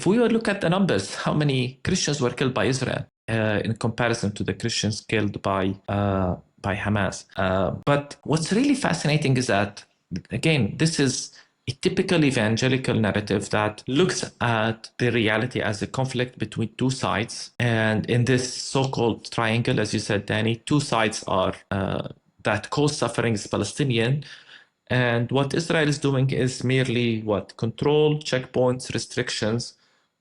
if we look at the numbers, how many Christians were killed by Israel in comparison to the Christians killed by Hamas. But what's really fascinating is that, again, this is a typical evangelical narrative that looks at the reality as a conflict between two sides. And in this so-called triangle, as you said, Danny, two sides are that cause suffering is Palestinian. And what Israel is doing is merely control, checkpoints, restrictions,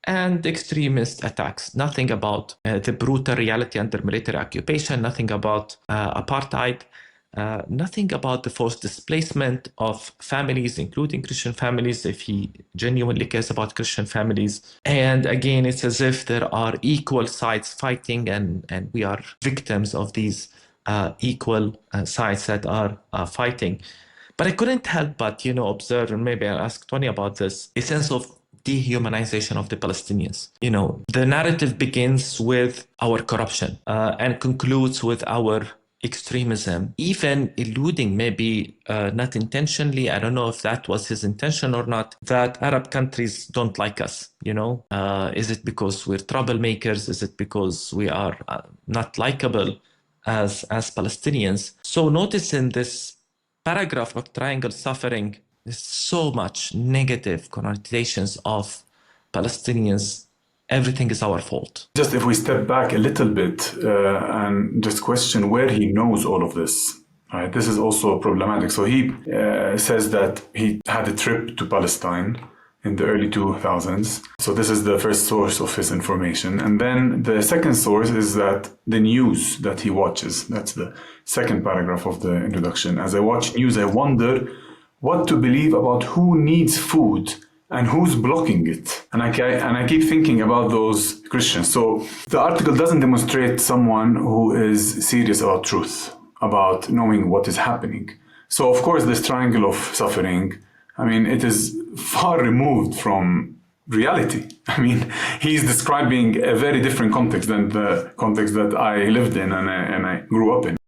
and extremist attacks. Nothing about the brutal reality under military occupation, nothing about apartheid, nothing about the forced displacement of families, including Christian families, if he genuinely cares about Christian families. And again, it's as if there are equal sides fighting, and we are victims of these equal sides that are fighting. But I couldn't help but, observe, and maybe I'll ask Tony about this, a sense of dehumanization of the Palestinians. The narrative begins with our corruption and concludes with our extremism, even alluding, maybe not intentionally, I don't know if that was his intention or not, that Arab countries don't like us. Is it because we're troublemakers? Is it because we are not likable as Palestinians? So notice in this paragraph of triangle suffering, there's so much negative connotations of Palestinians. Everything is our fault. Just if we step back a little bit and just question where he knows all of this, right? This is also problematic. So he says that he had a trip to Palestine in the early 2000s. So this is the first source of his information. And then the second source is that the news that he watches. That's the second paragraph of the introduction. As I watch news, I wonder what to believe about who needs food and who's blocking it. And I keep thinking about those Christians. So the article doesn't demonstrate someone who is serious about truth, about knowing what is happening. So of course, this triangle of suffering, it is far removed from reality. He's describing a very different context than the context that I lived in and I grew up in.